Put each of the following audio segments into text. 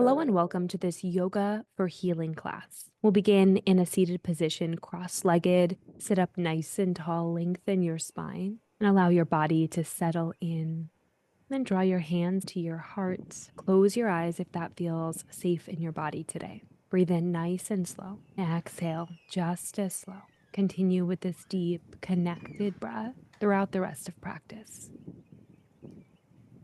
Hello and welcome to this Yoga for Healing class. We'll begin in a seated position, cross-legged. Sit up nice and tall, lengthen your spine, and allow your body to settle in. Then draw your hands to your heart. Close your eyes if that feels safe in your body today. Breathe in nice and slow. Exhale just as slow. Continue with this deep, connected breath throughout the rest of practice.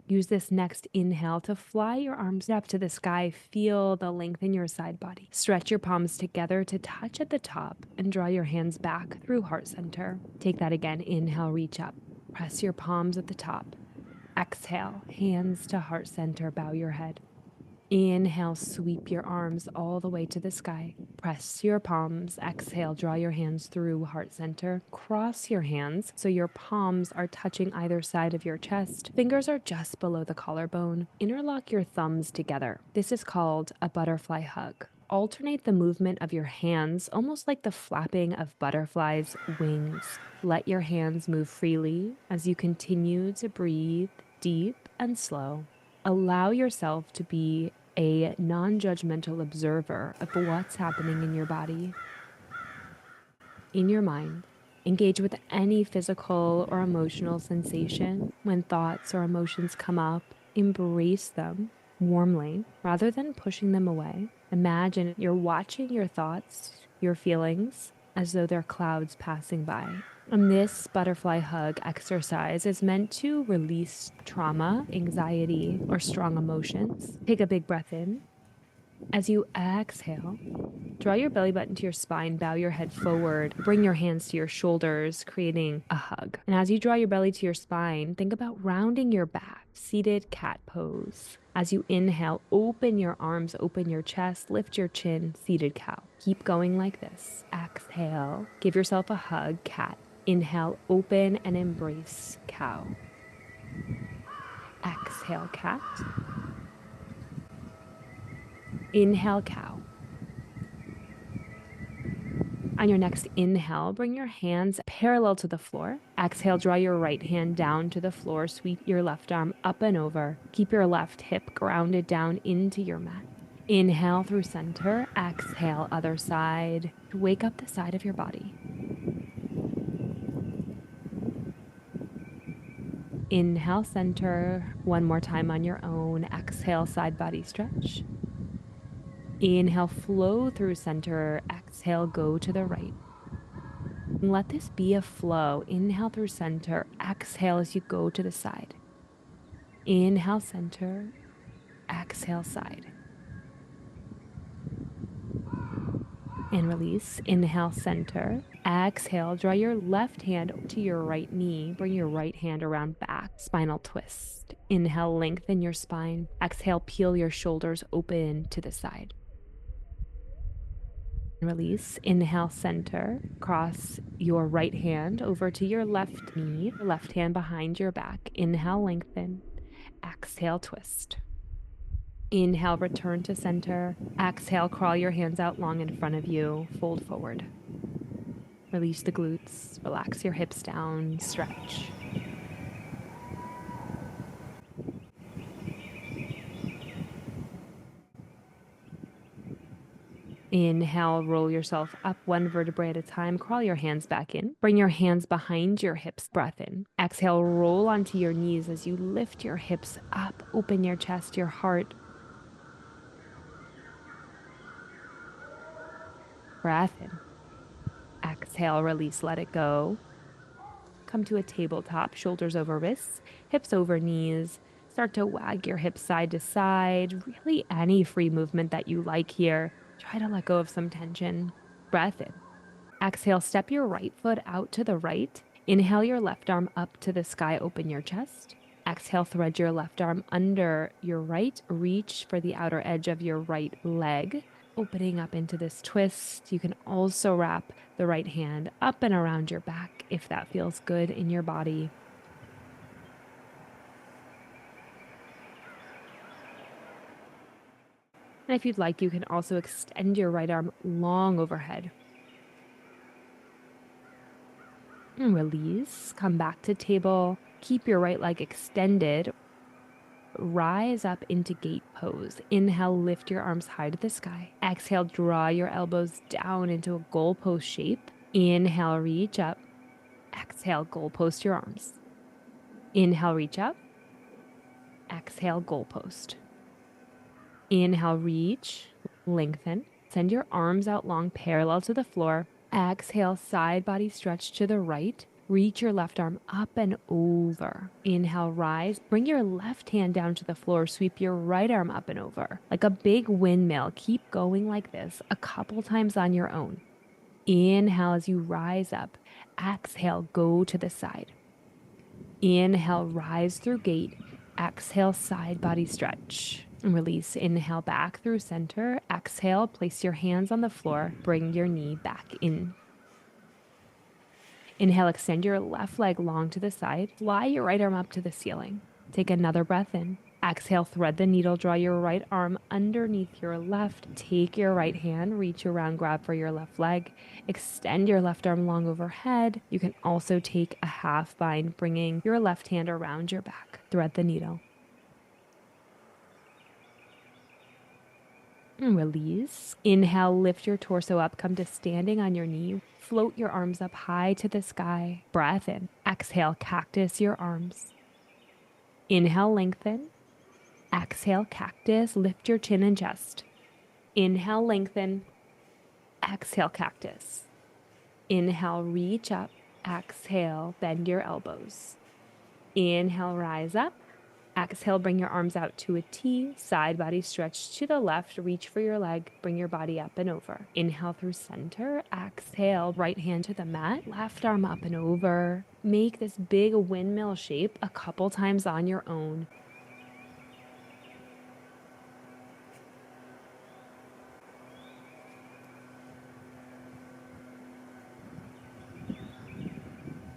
Use this next inhale to fly your arms up to the sky. Feel the length in your side body. Stretch your palms together to touch at the top and draw your hands back through heart center. Take that again. Inhale, reach up. Press your palms at the top. Exhale, hands to heart center. Bow your head. Inhale, sweep your arms all the way to the sky. Press your palms. Exhale, draw your hands through heart center. Cross your hands so your palms are touching either side of your chest. Fingers are just below the collarbone. Interlock your thumbs together. This is called a butterfly hug. Alternate the movement of your hands, almost like the flapping of butterflies' wings. Let your hands move freely as you continue to breathe deep and slow. Allow yourself to be a non-judgmental observer of what's happening in your body. In your mind, engage with any physical or emotional sensation. When thoughts or emotions come up, embrace them warmly rather than pushing them away. Imagine you're watching your thoughts, your feelings, as though they're clouds passing by. And this butterfly hug exercise is meant to release trauma, anxiety, or strong emotions. Take a big breath in. As you exhale, draw your belly button to your spine, bow your head forward, bring your hands to your shoulders, creating a hug. And as you draw your belly to your spine, think about rounding your back, seated cat pose. As you inhale, open your arms, open your chest, lift your chin, seated cow. Keep going like this. Exhale, give yourself a hug, cat. Inhale, open and embrace cow. Exhale, cat. Inhale, cow. On your next inhale, bring your hands parallel to the floor. Exhale, draw your right hand down to the floor. Sweep your left arm up and over. Keep your left hip grounded down into your mat. Inhale through center. Exhale, other side. Wake up the side of your body. Inhale, center. One more time on your own. Exhale, side body stretch. Inhale, flow through center. Exhale, go to the right. And let this be a flow. Inhale through center. Exhale as you go to the side. Inhale, center. Exhale, side. And release. Inhale, center. Exhale, draw your left hand to your right knee. Bring your right hand around back. Spinal twist. Inhale, lengthen your spine. Exhale, peel your shoulders open to the side. Release. Inhale, center. Cross your right hand over to your left knee, left hand behind your back. Inhale, lengthen. Exhale, twist. Inhale, return to center. Exhale, crawl your hands out long in front of you. Fold forward. Release the glutes. Relax your hips down. Stretch. Inhale, roll yourself up one vertebrae at a time. Crawl your hands back in. Bring your hands behind your hips. Breath in. Exhale, roll onto your knees as you lift your hips up. Open your chest, your heart. Breath in. Exhale, release, let it go. Come to a tabletop, shoulders over wrists, hips over knees. Start to wag your hips side to side. Really any free movement that you like here. Try to let go of some tension. Breath in. Exhale, step your right foot out to the right. Inhale your left arm up to the sky, open your chest. Exhale, thread your left arm under your right. Reach for the outer edge of your right leg, opening up into this twist. You can also wrap the right hand up and around your back if that feels good in your body. And if you'd like, you can also extend your right arm long overhead. And release, come back to table. Keep your right leg extended. rise up into gate pose. Inhale, lift your arms high to the sky. Exhale, draw your elbows down into a goalpost shape. Inhale, reach up. Exhale, goalpost your arms. Inhale, reach up. Exhale, goalpost. Inhale, reach, lengthen. Send your arms out long, parallel to the floor. Exhale, side body stretch to the right. Reach your left arm up and over. Inhale, rise. Bring your left hand down to the floor. Sweep your right arm up and over. Like a big windmill. Keep going like this a couple times on your own. Inhale as you rise up. Exhale, go to the side. Inhale, rise through gate. Exhale, side body stretch. And release. Inhale, back through center. Exhale, place your hands on the floor. Bring your knee back in. Inhale, extend your left leg long to the side. Fly your right arm up to the ceiling. Take another breath in. Exhale, thread the needle. Draw your right arm underneath your left. Take your right hand, reach around, grab for your left leg. Extend your left arm long overhead. You can also take a half bind, bringing your left hand around your back. Thread the needle. And release. Inhale, lift your torso up, come to standing on your knee. Float your arms up high to the sky. Breath in. Exhale, cactus your arms. Inhale, lengthen. Exhale, cactus. Lift your chin and chest. Inhale, lengthen. Exhale, cactus. Inhale, reach up. Exhale, bend your elbows. Inhale, rise up. Exhale, bring your arms out to a T, side body stretch to the left, reach for your leg, bring your body up and over. Inhale through center, exhale, right hand to the mat, left arm up and over. Make this big windmill shape a couple times on your own.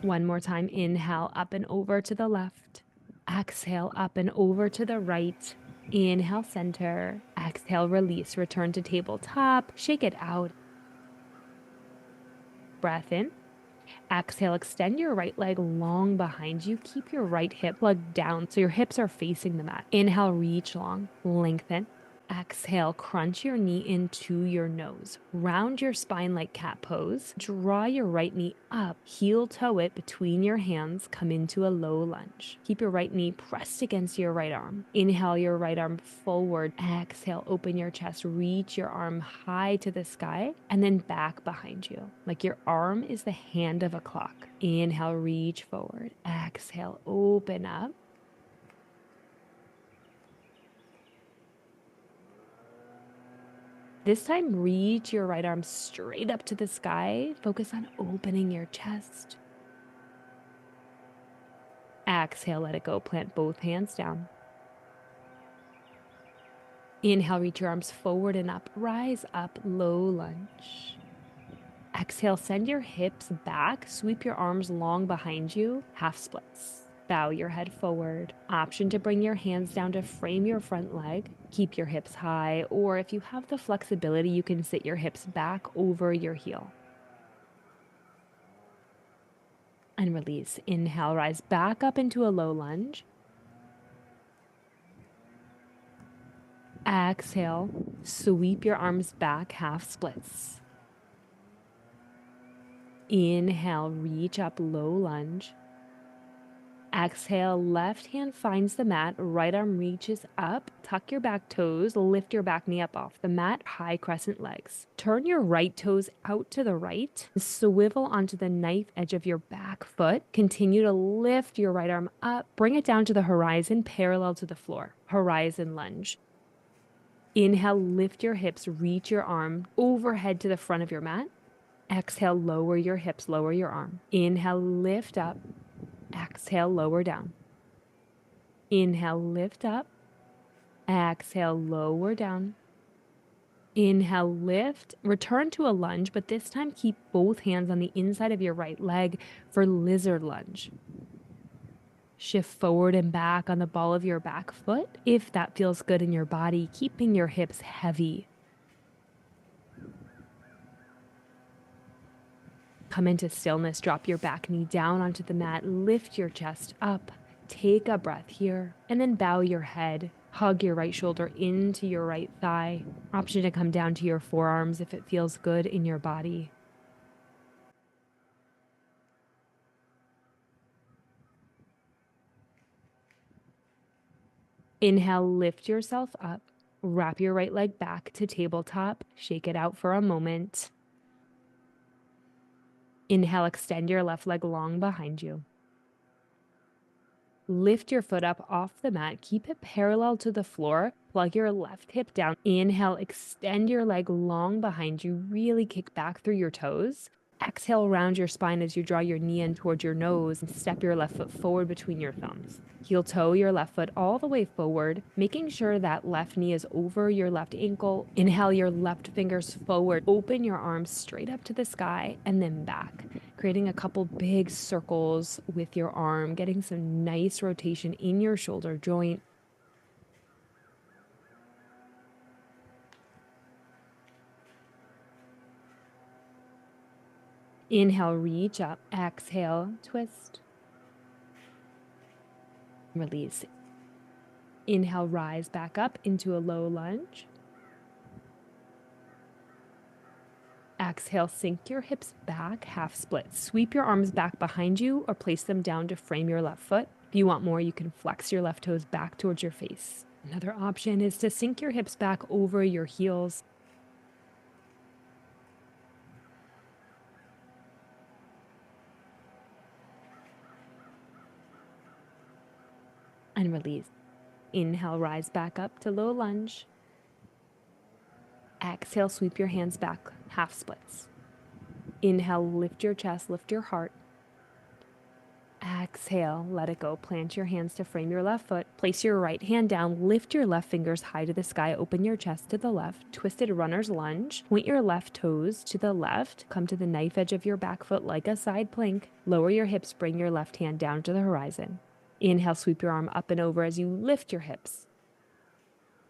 One more time, inhale, up and over to the left. Exhale, up and over to the right. Inhale, center. Exhale, release. Return to tabletop. Shake it out. Breath in. Exhale, extend your right leg long behind you. Keep your right hip plugged down so your hips are facing the mat. Inhale, reach long. Lengthen. Exhale, crunch your knee into your nose. Round your spine like cat pose. Draw your right knee up. Heel toe it between your hands. Come into a low lunge. Keep your right knee pressed against your right arm. Inhale your right arm forward. Exhale, open your chest. Reach your arm high to the sky and then back behind you. Like your arm is the hand of a clock. Inhale, reach forward. Exhale, open up. This time, reach your right arm straight up to the sky. Focus on opening your chest. Exhale, let it go. Plant both hands down. Inhale, reach your arms forward and up. Rise up, low lunge. Exhale, send your hips back. Sweep your arms long behind you. Half splits. Bow your head forward. Option to bring your hands down to frame your front leg. Keep your hips high, or if you have the flexibility, you can sit your hips back over your heel. And release. Inhale, rise back up into a low lunge. Exhale, sweep your arms back, half splits. Inhale, reach up, low lunge. Exhale, left hand finds the mat, right arm reaches up, tuck your back toes, lift your back knee up off the mat, high crescent legs. Turn your right toes out to the right, swivel onto the knife edge of your back foot. Continue to lift your right arm up, bring it down to the horizon, parallel to the floor. Horizon lunge. Inhale, lift your hips, reach your arm overhead to the front of your mat. Exhale, lower your hips, lower your arm. Inhale, lift up. Exhale, lower down. Inhale, lift up. Exhale, lower down. Inhale, lift. Return to a lunge, but this time keep both hands on the inside of your right leg for lizard lunge. Shift forward and back on the ball of your back foot if that feels good in your body, keeping your hips heavy. Come into stillness, drop your back knee down onto the mat, lift your chest up, Take a breath here and then bow your head. Hug your right shoulder into your right thigh. Option to come down to your forearms if it feels good in your body. Inhale, lift yourself up. Wrap your right leg back to tabletop. Shake it out for a moment. Inhale, extend your left leg long behind you. Lift your foot up off the mat. Keep it parallel to the floor. Plug your left hip down. Inhale, extend your leg long behind you. Really kick back through your toes. Exhale, round your spine as you draw your knee in towards your nose and step your left foot forward between your thumbs. Heel toe your left foot all the way forward, making sure that left knee is over your left ankle. Inhale your left fingers forward. Open your arms straight up to the sky and then back, creating a couple big circles with your arm, getting some nice rotation in your shoulder joint. Inhale, reach up. Exhale, twist. Release. Inhale, rise back up into a low lunge. Exhale, sink your hips back, half split. Sweep your arms back behind you or place them down to frame your left foot. If you want more, you can flex your left toes back towards your face. Another option is to sink your hips back over your heels. And release. Inhale, rise back up to low lunge. Exhale, sweep your hands back, half splits. Inhale, lift your chest, lift your heart. Exhale, let it go. Plant your hands to frame your left foot. Place your right hand down, lift your left fingers high to the sky, open your chest to the left. Twisted runner's lunge. Point your left toes to the left. Come to the knife edge of your back foot like a side plank. Lower your hips, bring your left hand down to the horizon. Inhale, sweep your arm up and over as you lift your hips.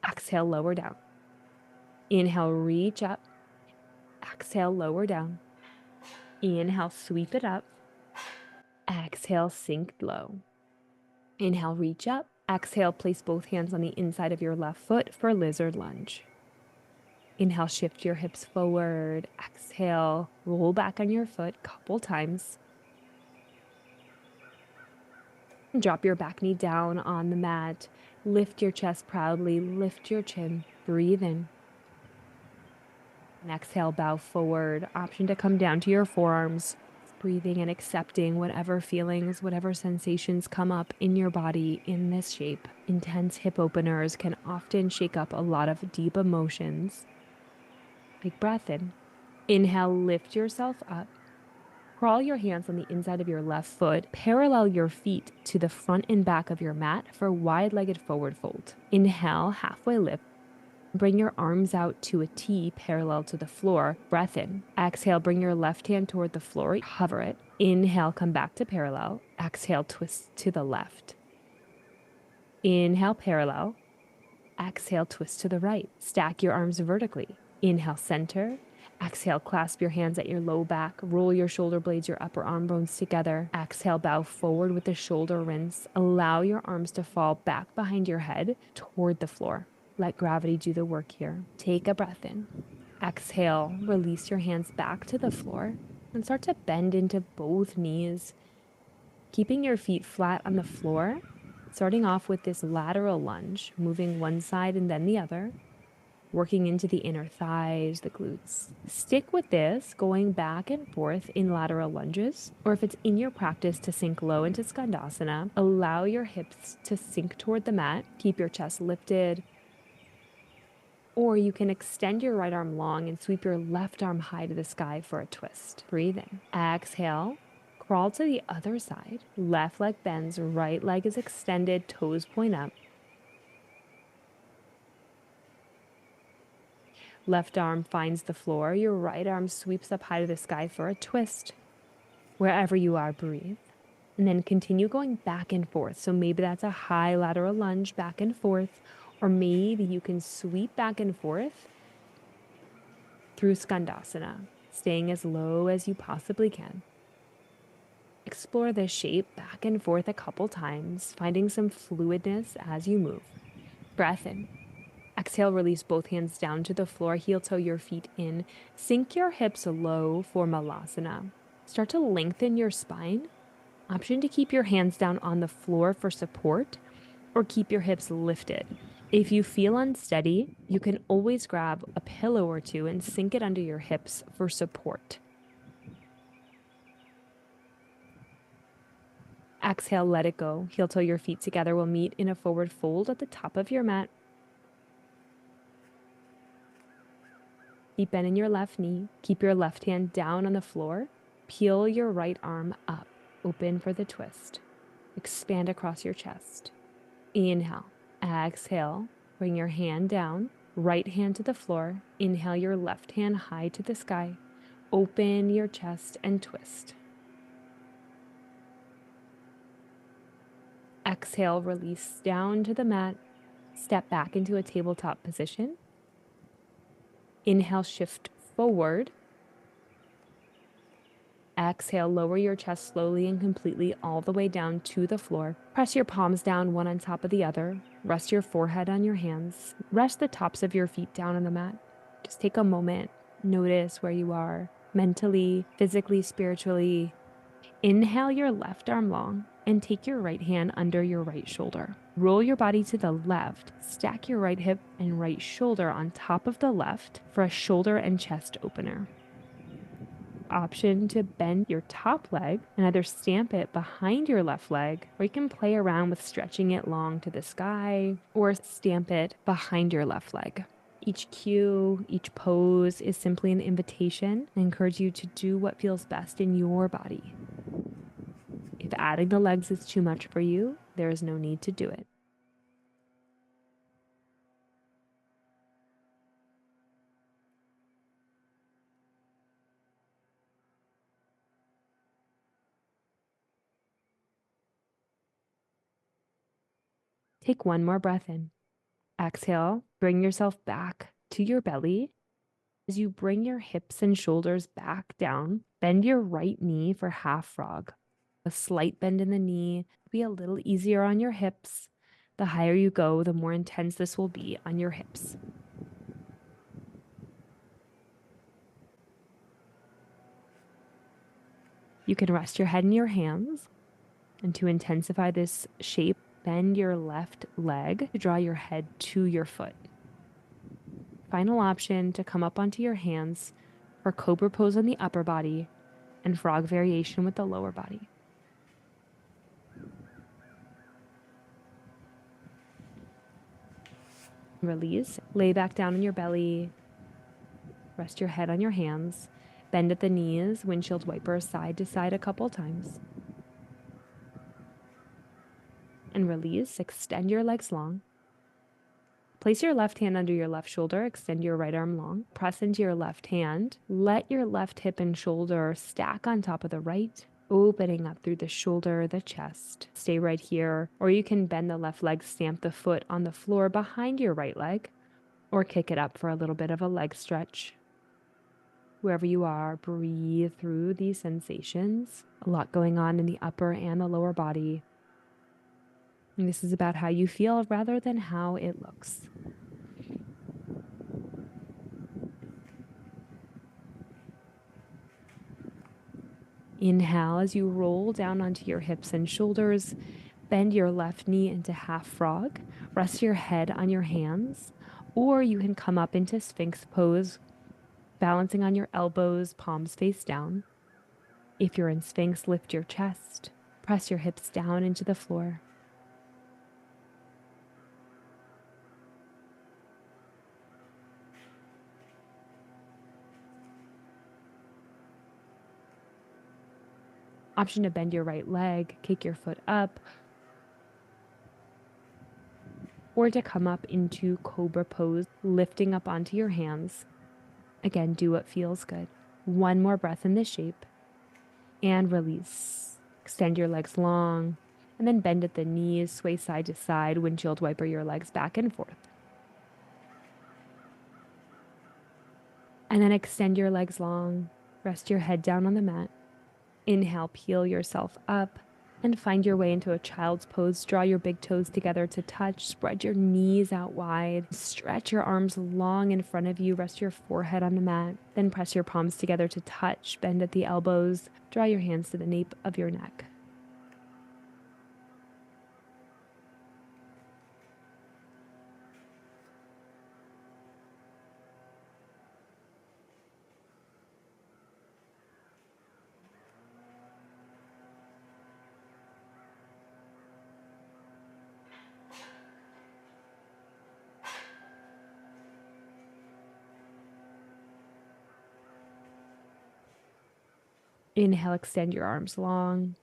Exhale, lower down. Inhale, reach up. Exhale, lower down. Inhale, sweep it up. Exhale, sink low. Inhale, reach up. Exhale, place both hands on the inside of your left foot for lizard lunge. Inhale, shift your hips forward. Exhale, roll back on your foot a couple times. Drop your back knee down on the mat. Lift your chest proudly. Lift your chin. Breathe in. And exhale, bow forward. Option to come down to your forearms. Breathing and accepting whatever feelings, whatever sensations come up in your body in this shape. Intense hip openers can often shake up a lot of deep emotions. Big breath in. Inhale, lift yourself up. Crawl your hands on the inside of your left foot. Parallel your feet to the front and back of your mat for wide-legged forward fold. Inhale, halfway lift. Bring your arms out to a T parallel to the floor. Breath in. Exhale, bring your left hand toward the floor. Hover it. Inhale, come back to parallel. Exhale, twist to the left. Inhale, parallel. Exhale, twist to the right. Stack your arms vertically. Inhale, center. Exhale, clasp your hands at your low back. Roll your shoulder blades, your upper arm bones together. Exhale, bow forward with the shoulder rinse. Allow your arms to fall back behind your head toward the floor. Let gravity do the work here. Take a breath in. Exhale, release your hands back to the floor and start to bend into both knees, keeping your feet flat on the floor, starting off with this lateral lunge, moving one side and then the other, working into the inner thighs, the glutes. Stick with this, going back and forth in lateral lunges, or if it's in your practice to sink low into Skandasana, allow your hips to sink toward the mat, keep your chest lifted, or you can extend your right arm long and sweep your left arm high to the sky for a twist. Breathe in. Exhale. Crawl to the other side. Left leg bends, right leg is extended, toes point up. Left arm finds the floor. Your right arm sweeps up high to the sky for a twist. Wherever you are, breathe. And then continue going back and forth. So maybe that's a high lateral lunge back and forth. Or maybe you can sweep back and forth through Skandasana, staying as low as you possibly can. Explore this shape back and forth a couple times, finding some fluidness as you move. Breath in. Exhale, release both hands down to the floor, heel toe your feet in. Sink your hips low for Malasana. Start to lengthen your spine. Option to keep your hands down on the floor for support or keep your hips lifted. If you feel unsteady, you can always grab a pillow or two and sink it under your hips for support. Exhale, let it go. Heel toe your feet together. We'll meet in a forward fold at the top of your mat. Deep bend in your left knee. Keep your left hand down on the floor. Peel your right arm up. Open for the twist. Expand across your chest. Inhale. Exhale. Bring your hand down. Right hand to the floor. Inhale your left hand high to the sky. Open your chest and twist. Exhale, release down to the mat. Step back into a tabletop position. Inhale, shift forward. Exhale, lower your chest slowly and completely all the way down to the floor. Press your palms down, one on top of the other. Rest your forehead on your hands. Rest the tops of your feet down on the mat. Just take a moment. Notice where you are mentally, physically, spiritually. Inhale your left arm long and take your right hand under your right shoulder. Roll your body to the left. Stack your right hip and right shoulder on top of the left for a shoulder and chest opener. Option to bend your top leg and either stamp it behind your left leg, or you can play around with stretching it long to the sky or stamp it behind your left leg. Each cue, each pose is simply an invitation. I encourage you to do what feels best in your body. If adding the legs is too much for you, there is no need to do it. Take one more breath in. Exhale, bring yourself back to your belly. As you bring your hips and shoulders back down, bend your right knee for half frog. A slight bend in the knee, be a little easier on your hips. The higher you go, the more intense this will be on your hips. You can rest your head in your hands. And to intensify this shape, bend your left leg to draw your head to your foot. Final option to come up onto your hands for cobra pose on the upper body and frog variation with the lower body. Release, lay back down on your belly, rest your head on your hands, bend at the knees, windshield wiper side to side a couple times. And release, extend your legs long. Place your left hand under your left shoulder, extend your right arm long, press into your left hand, let your left hip and shoulder stack on top of the right, opening up through the shoulder, the chest. Stay right here, or you can bend the left leg, stamp the foot on the floor behind your right leg, or kick it up for a little bit of a leg stretch. Wherever you are, breathe through these sensations. A lot going on in the upper and the lower body. And this is about how you feel rather than how it looks. Inhale as you roll down onto your hips and shoulders. Bend your left knee into half frog. Rest your head on your hands. Or you can come up into Sphinx pose, balancing on your elbows, palms face down. If you're in Sphinx, lift your chest. Press your hips down into the floor. Option to bend your right leg, kick your foot up, or to come up into cobra pose, lifting up onto your hands. Again, do what feels good. One more breath in this shape, and release. Extend your legs long, and then bend at the knees, sway side to side, windshield wiper your legs back and forth. And then extend your legs long, rest your head down on the mat. Inhale, peel yourself up and find your way into a child's pose. Draw your big toes together to touch. Spread your knees out wide. Stretch your arms long in front of you. Rest your forehead on the mat. Then press your palms together to touch. Bend at the elbows. Draw your hands to the nape of your neck. Inhale, extend your arms long.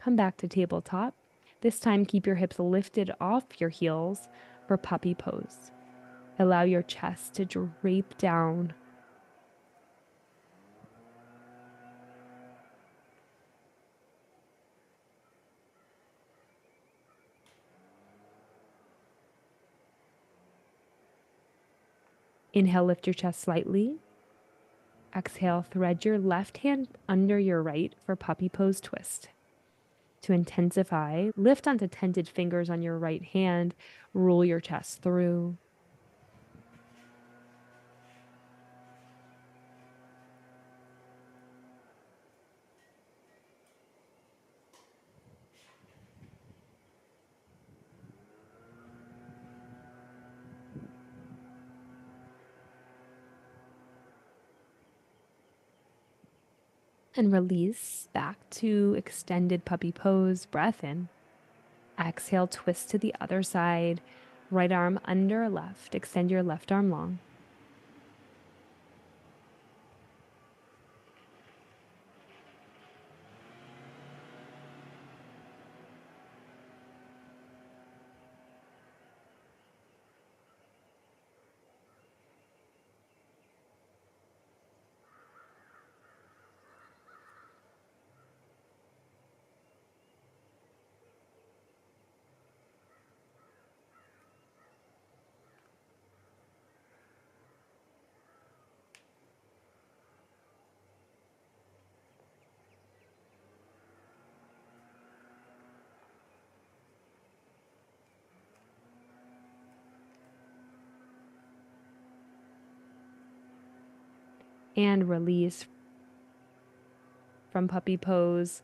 Come back to tabletop. This time, keep your hips lifted off your heels for puppy pose. Allow your chest to drape down. Inhale, lift your chest slightly. Exhale, thread your left hand under your right for puppy pose twist. To intensify, lift onto tented fingers on your right hand. Roll your chest through. And release back to extended puppy pose. Breath in. Exhale, twist to the other side. Right arm under left. Extend your left arm long. And release from puppy pose.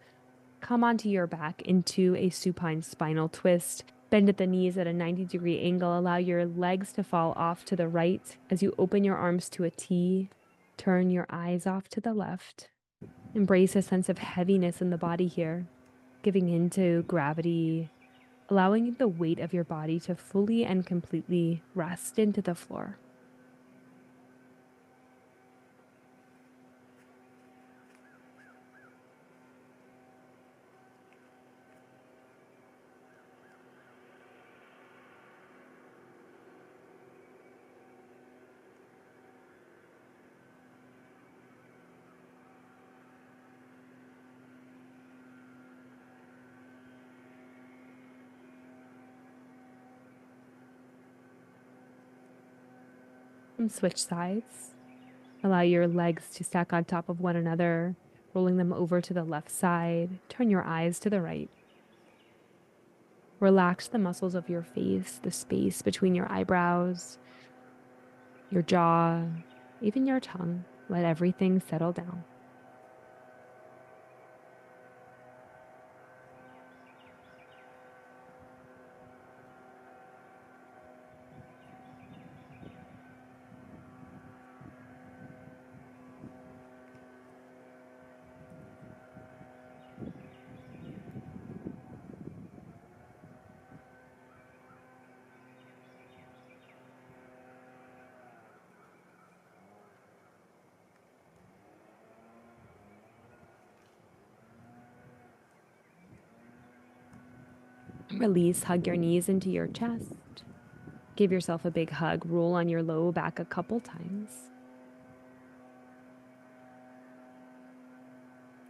Come onto your back into a supine spinal twist. Bend at the knees at a 90-degree angle. Allow your legs to fall off to the right. As you open your arms to a T, turn your eyes off to the left. Embrace a sense of heaviness in the body here, giving into gravity, allowing the weight of your body to fully and completely rest into the floor. And switch sides. Allow your legs to stack on top of one another, rolling them over to the left side. Turn your eyes to the right. Relax the muscles of your face, the space between your eyebrows, your jaw, even your tongue. Let everything settle down. Release, hug your knees into your chest. Give yourself a big hug. Roll on your low back a couple times.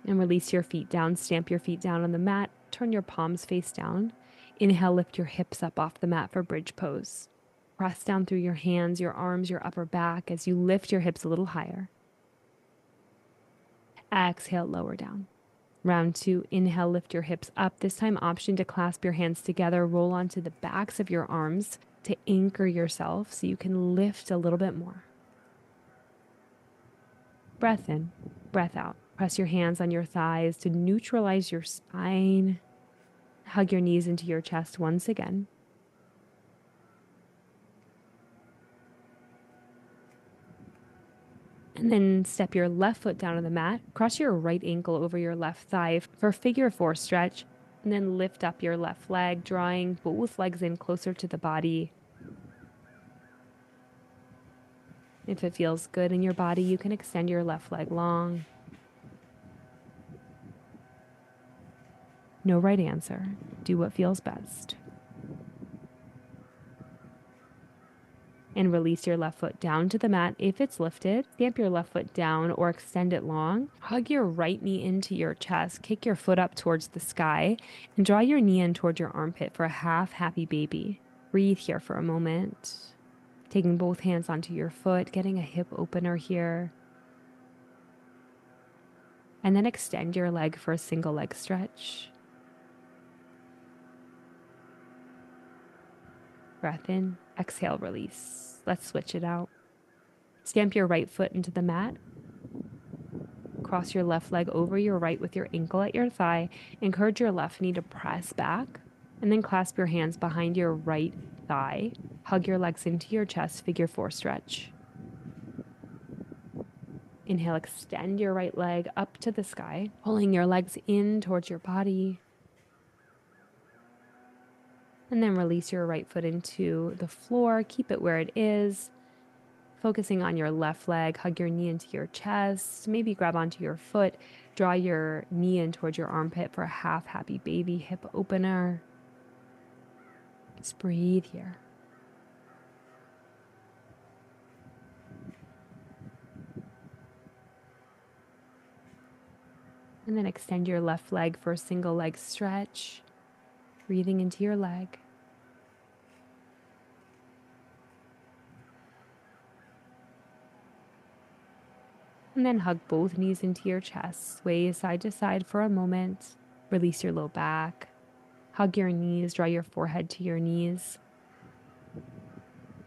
And release your feet down. Stamp your feet down on the mat. Turn your palms face down. Inhale, lift your hips up off the mat for bridge pose. Press down through your hands, your arms, your upper back as you lift your hips a little higher. Exhale, lower down. Round 2, inhale, lift your hips up. This time, option to clasp your hands together, roll onto the backs of your arms to anchor yourself so you can lift a little bit more. Breath in, breath out. Press your hands on your thighs to neutralize your spine. Hug your knees into your chest once again. And then step your left foot down on the mat. Cross your right ankle over your left thigh for figure 4 stretch. And then lift up your left leg, drawing both legs in closer to the body. If it feels good in your body, you can extend your left leg long. No right answer. Do what feels best. And release your left foot down to the mat. If it's lifted, stamp your left foot down or extend it long. Hug your right knee into your chest. Kick your foot up towards the sky and draw your knee in towards your armpit for a half happy baby. Breathe here for a moment. Taking both hands onto your foot, getting a hip opener here. And then extend your leg for a single leg stretch. Breath in, exhale, release. Let's switch it out. Stamp your right foot into the mat. Cross your left leg over your right with your ankle at your thigh. Encourage your left knee to press back. And then clasp your hands behind your right thigh. Hug your legs into your chest, figure 4 stretch. Inhale, extend your right leg up to the sky, pulling your legs in towards your body. And then release your right foot into the floor. Keep it where it is. Focusing on your left leg, hug your knee into your chest. Maybe grab onto your foot. Draw your knee in towards your armpit for a half happy baby hip opener. Just breathe here. And then extend your left leg for a single leg stretch. Breathing into your leg. And then hug both knees into your chest. Sway side to side for a moment. Release your low back. Hug your knees. Draw your forehead to your knees.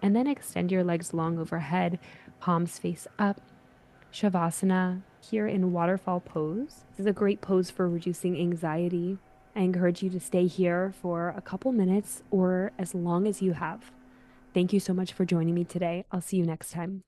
And then extend your legs long overhead. Palms face up. Shavasana here in waterfall pose. This is a great pose for reducing anxiety. I encourage you to stay here for a couple minutes or as long as you have. Thank you so much for joining me today. I'll see you next time.